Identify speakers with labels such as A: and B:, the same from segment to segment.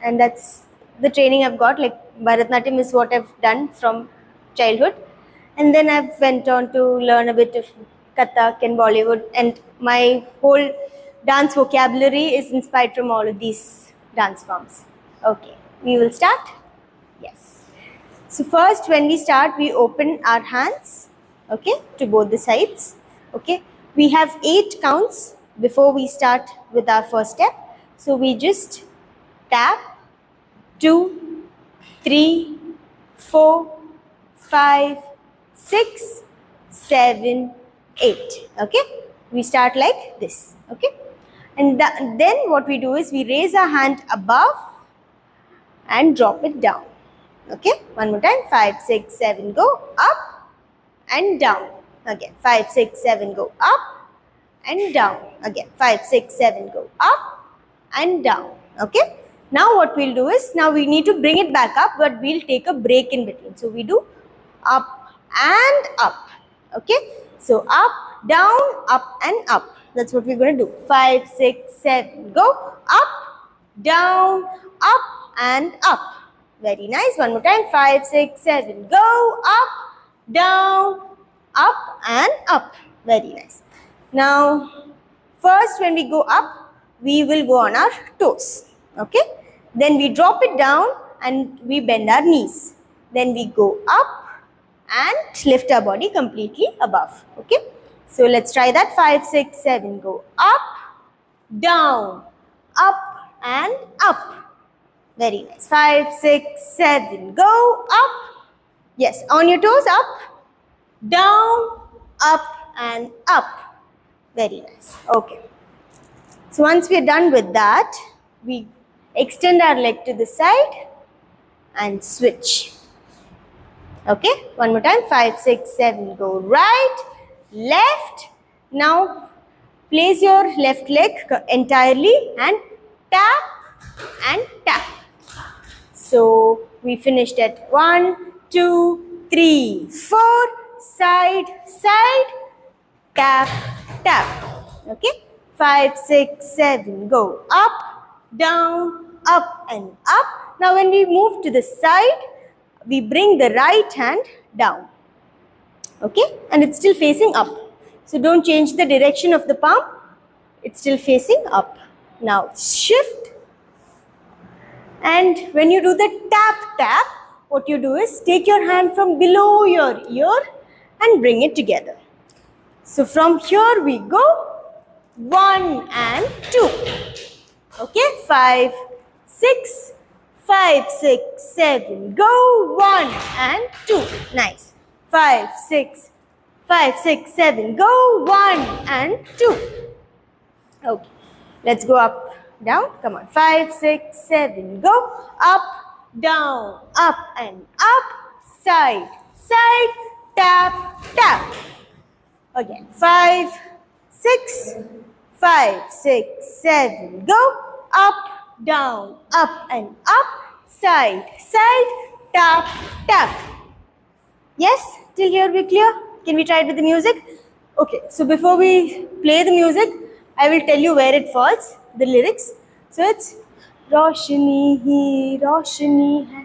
A: and that's the training I've got. Like Bharatanatyam is what I've done from childhood, and then I've went on to learn a bit of Kathak and Bollywood, and my whole dance vocabulary is inspired from all of these dance forms. Okay, we will start. Yes. So first, when we start, we open our hands, okay, to both the sides. Okay, we have 8 counts before we start with our first step. So we just tap 2, 3, 4, 5, 6, 7, 8. Okay, we start like this. Okay, and then what we do is we raise our hand above and drop it down. Okay, one more time. 5, 6, 7, go up and down. Again, 5, 6, 7, go up and down. Again, 5, 6, 7, go up and down. Okay, now what we'll do is, now we need to bring it back up, but we'll take a break in between. So we do up and up. Okay, so up, down, up and up. That's what we're going to do. 5, 6, 7, go up, down, up and up. Very nice. One more time. 5, 6, 7, go up, down, up and up. Very nice. Now, first when we go up, we will go on our toes. Okay. Then we drop it down and we bend our knees. Then we go up and lift our body completely above. Okay. So let's try that. 5, 6, 7, go up, down, up and up. Very nice. 5, 6, 7, go up. Yes, on your toes, up, down, up and up. Very nice. Okay. So once we are done with that, we extend our leg to the side and switch. Okay, one more time. 5, 6, 7, go right, left. Now place your left leg entirely and tap and tap. So we finished at 1, 2, 3, 4, side, side, tap, tap. Okay, 5, 6, 7, go up, down, up and up. Now when we move to the side, we bring the right hand down. Okay, and it's still facing up. So don't change the direction of the palm. It's still facing up. Now shift. And when you do the tap, tap, what you do is take your hand from below your ear and bring it together. So from here we go 1 and 2. Okay, 5, 6, 5, 6, 7, go 1 and 2. Nice. 5, 6, 5, 6, 7, go 1 and 2. Okay, let's go up. Down, come on, 5, 6, 7, go up, down, up and up, side, side, tap, tap. Again, 5, 6, 5, 6, 7, go up, down, up and up, side, side, tap, tap. Yes, till here we clear? Can we try it with the music? Okay, so before we play the music, I will tell you where it falls. The lyrics. So it's रोशनी ही रोशनी है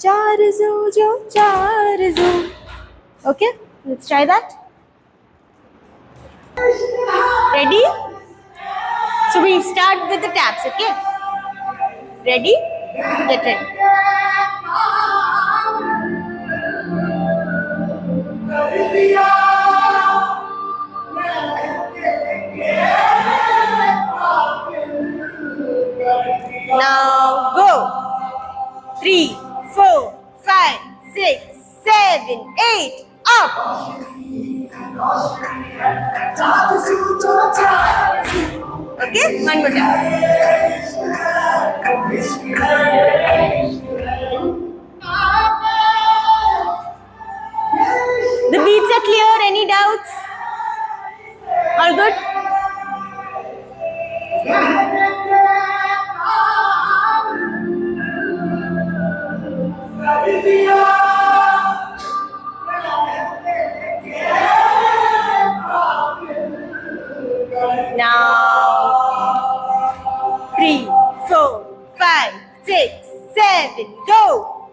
A: चारज़ू जो चारज़ू. Okay, let's try that. Ready? So we start with the taps. Okay. Ready? Get ready. Now go. 3, 4, 5, 6, 7, 8. Up. Okay, one more time. The beats are clear. Any doubts? All good? Now 3, 4, 5, 6, 7, go!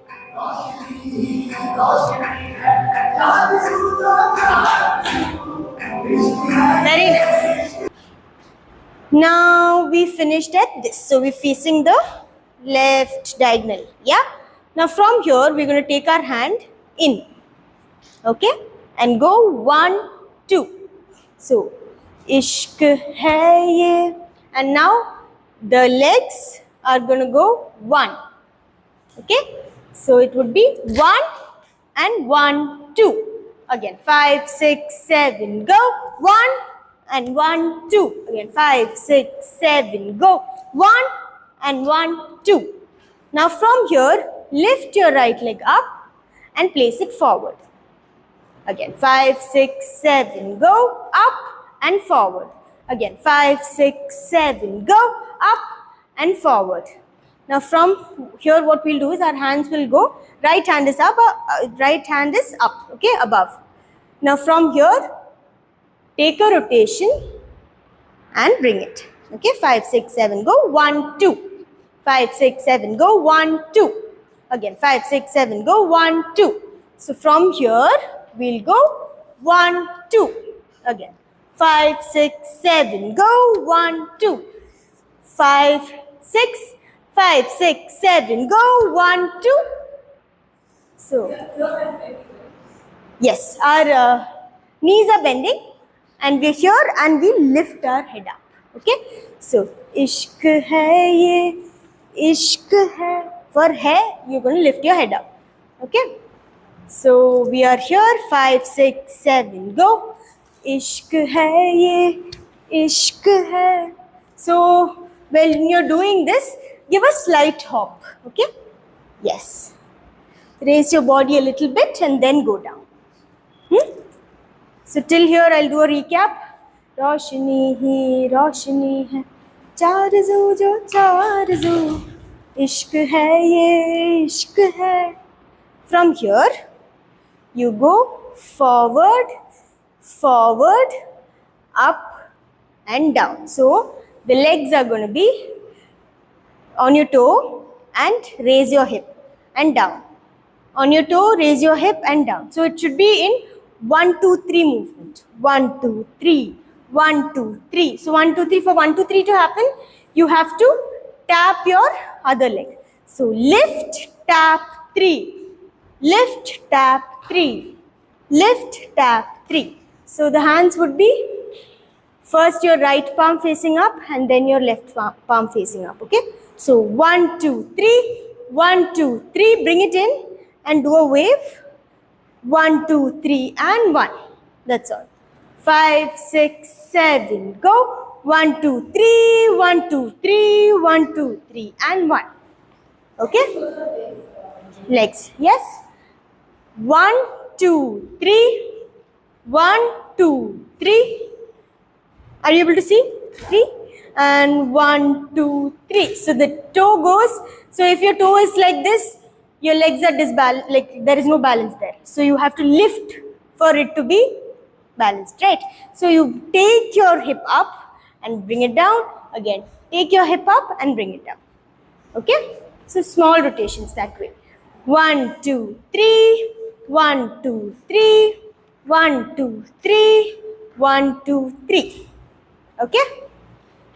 A: Very nice. Now we finished at this. So we're facing the left diagonal. Yeah. Now from here we're going to take our hand in. Okay. And go 1, 2. So ishq hai ye. And now the legs are going to go 1. Okay. So it would be 1 and 1, 2. Again 5, 6, 7. Go 1 and 1, 2. Again 5, 6, 7. Go 1 and 1, 2. Now from here, lift your right leg up and place it forward. Again 5, 6, 7. Go up and forward. Again 5, 6, 7. Go up and forward. Now from here what we'll do is our hands will go, right hand is up, okay, above. Now from here, take a rotation and bring it. Okay, 5, 6, 7, go 1, 2. 5, 6, 7, go 1, 2. Again 5, 6, 7, go 1, 2. So from here, we'll go 1, 2. Again 5, 6, 7, go 1, 2. 5, 6, 5, 6, 7, go 1, 2. So, yes, our knees are bending and we're here and we lift our head up. Okay, so ishq hai ye, ishq hai. For hai, you're going to lift your head up. Okay, so we are here 5, 6, 7, go. Ishq hai ye, ishq hai. So when you're doing this, give a slight hop. Okay, yes. Raise your body a little bit and then go down. So till here I'll do a recap. रोशनी है चारज़ू जो चारज़ू इश्क है ये इश्क है. From here you go forward, up and down. So the legs are going to be on your toe and raise your hip and down. On your toe, raise your hip and down. So it should be in 1, 2, 3 movement. 1, 2, 3. 1, 2, 3. So 1, 2, 3. For 1, 2, 3 to happen, you have to tap your other leg. So lift, tap, 3. Lift, tap, 3. Lift, tap, 3. So the hands would be first your right palm facing up and then your left palm facing up. Okay. So 1, 2, 3. 1, 2, 3. Bring it in and do a wave. 1, 2, 3 and 1. That's all. 5, 6, 7. Go. 1, 2, 3. 1, 2, 3. 1, 2, 3 and 1. Okay. Legs. Yes. 1, 2, 3. 1, 2, 3. Are you able to see? 3. And 1, 2, 3. So the toe goes. So if your toe is like this, your legs are disbalanced, like there is no balance there. So you have to lift for it to be balanced, right? So you take your hip up and bring it down. Again, take your hip up and bring it down. Okay? So small rotations that way. 1, 2, 3. 1, 2, 3. 1, 2, 3. 1, 2, 3. Okay?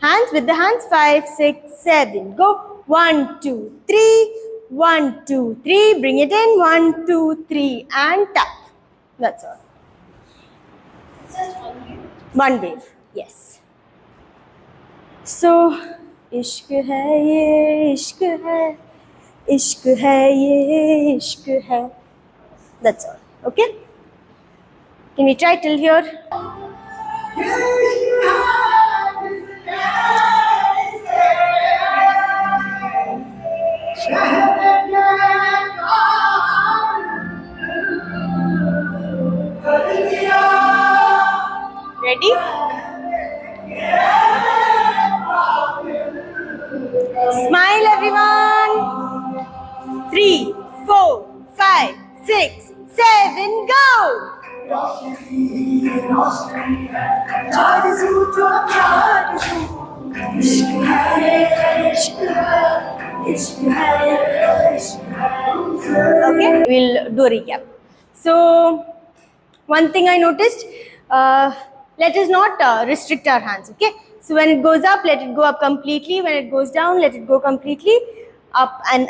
A: Hands with the hands. 5, 6, 7. Go. 1, 2, 3. 1, 2, 3. Bring it in. 1, 2, 3 and tap. That's all. One wave. Yes. So, इश्क है ये इश्क है, इश्क है ये इश्क है. That's all. Okay? Can we try till here? Ready? Smile everyone. 3, 4, 5, 6, 7, go! Okay, we'll do a recap. So, one thing I noticed, let us not restrict our hands. Okay, so when it goes up, let it go up completely. When it goes down, let it go completely up. And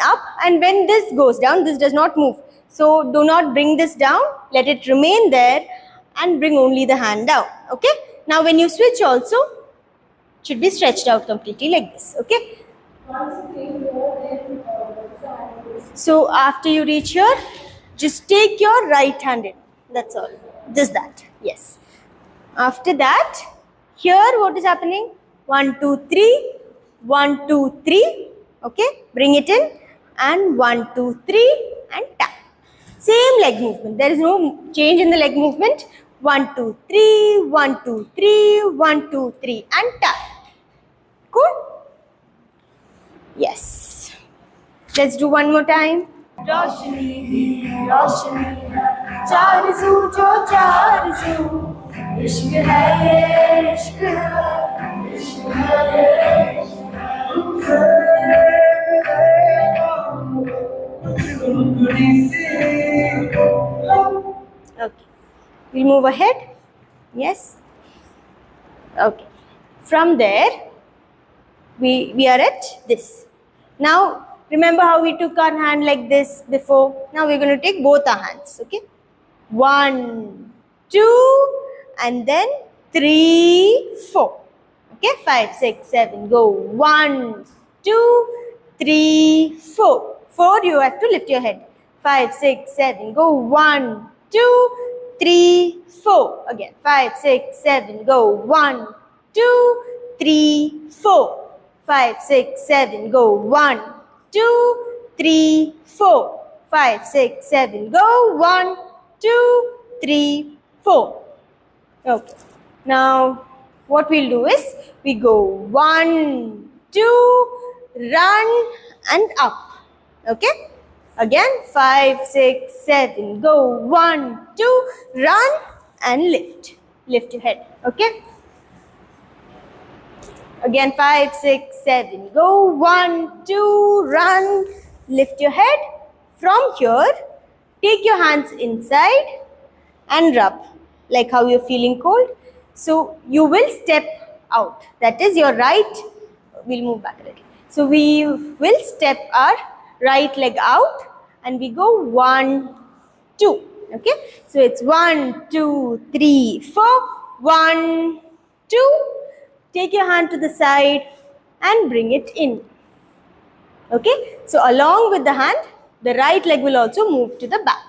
A: when this goes down, this does not move. So do not bring this down. Let it remain there, and bring only the hand down. Okay. Now when you switch, also should be stretched out completely like this. Okay. So after you reach here, just take your right hand in. That's all. Just that. Yes. After that, here what is happening? 1, 2, 3. 1, 2, 3. Okay. Bring it in. And 1, 2, 3. And tap. Same leg movement. There is no change in the leg movement. 1, 2, 3. 1, 2, 3. 1, 2, 3. And tap. Cool? Yes. Let's do one more time. रोशनी ही रोशनी है चार सू जो चार सू इश्क है ये इश्क है इश्क है ये okay, we'll move ahead. Yes. Okay, from there we are at this. Now remember how we took our hand like this before? Now we're going to take both our hands. Okay, 1, 2, and then 3, 4. Okay, 5, 6, 7. Go 1, 2, 3, 4. 4, you have to lift your head. 5, 6, 7. Go 1, 2, 3, 4. Again 5, 6, 7. Go 1, 2, 3, 4. 5, 6, 7. Go 1, 2, 3, 4. 5, 6, 7. Go 1, 2, 3, 4. Okay. Now what we'll do is we go 1, 2, run and up. Okay. Again 5, 6, 7. Go 1, 2, run and lift. Lift your head. Okay. Again 5, 6, 7. Go 1, 2, run, lift your head. From here, take your hands inside and rub like how you're feeling cold. So you will step out. That is your right. We'll move back a little. So we will step our right leg out and we go 1, 2. Okay. So it's 1, 2, 3, 4. 1, 2. Take your hand to the side and bring it in. Okay. So along with the hand, the right leg will also move to the back.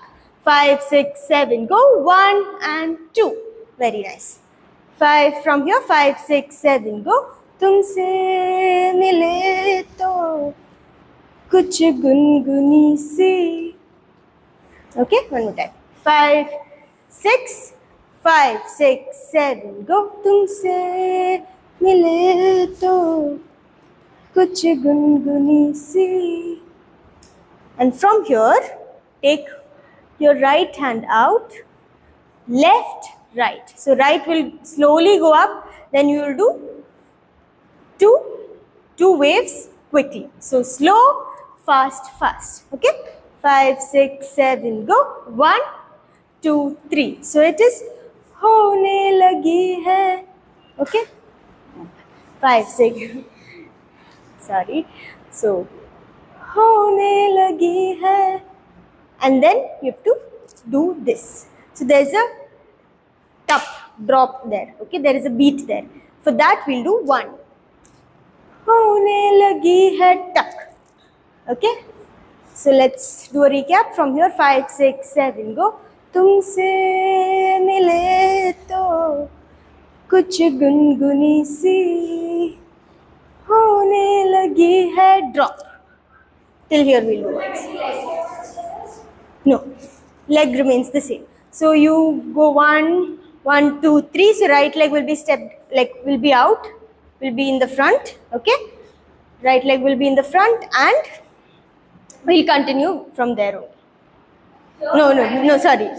A: 5, 6, 7. Go 1 and 2. Very nice. 5 from here. 5, 6, 7. Go. तुमसे मिले तो कुछ गुनगुनी सी. Okay. One more time. 5, 6. 5, 6, 7. Go. तुमसे मिले तो कुछ गुनगुनी सी. And from here, take your right hand out, left, right. So right will slowly go up, then you will do two waves quickly. So slow, fast, fast. Okay. 5, 6, 7, go. 1, 2, 3. So it is होने लगी है. Okay. 5, 6. Sorry. So होने लगी है. And then you have to do this. So there's a tup drop there. Okay, there is a beat there. For that we'll do 1. होने लगी है tuck. Okay. So let's do a recap from here. 5, 6, 7. Go. तुमसे मिले तो कुछ गुनगुनी सी होने लगी है. Drop. Till here we'll do once. No, leg remains the same. So you go 1, 1, 2, 3. So right leg will be stepped, will be out, will be in the front. Okay, right leg will be in the front, and we'll continue from there only. No, sorry.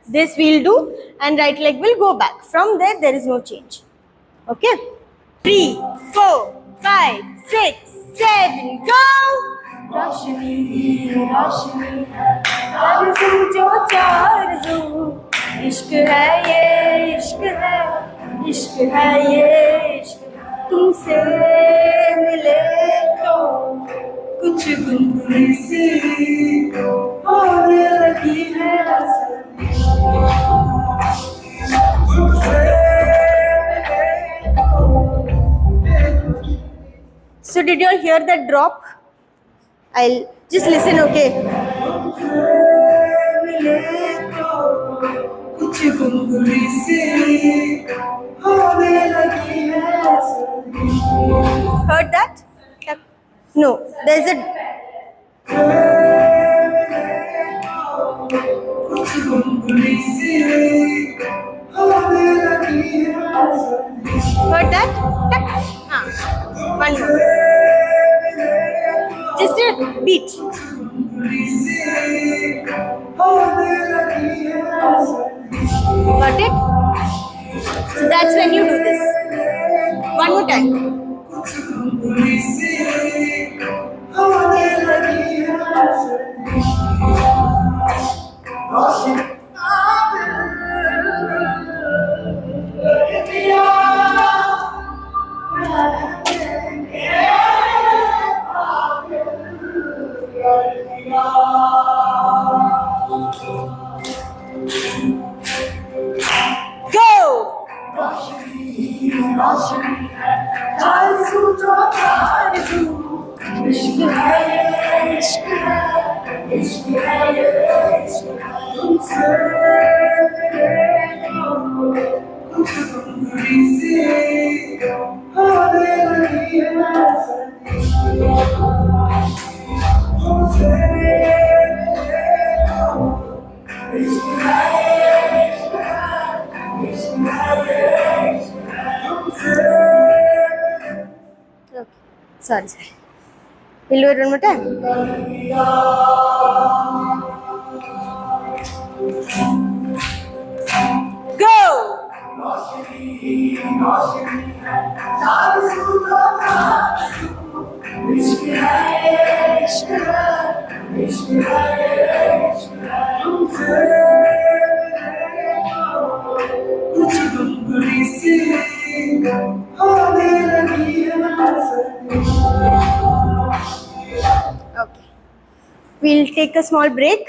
A: This we'll do, and right leg will go back. From there is no change. Okay, 3, 4, 5, 6, 7, go! रोशनी रोशनी आरज़ू जो आरज़ू इश्क है ये इश्क है इश्क है ये इश्क तुमसे मिले तो कुछ गुनगुनी सी होने लगी है So did you all hear that drop? I'll just listen, okay? Heard that? No, there's a. Heard that? One more. Just a beat. Got it? So that's when you do this. One more time. Sorry. We'll do it one more time. Go! Okay. We'll take a small break.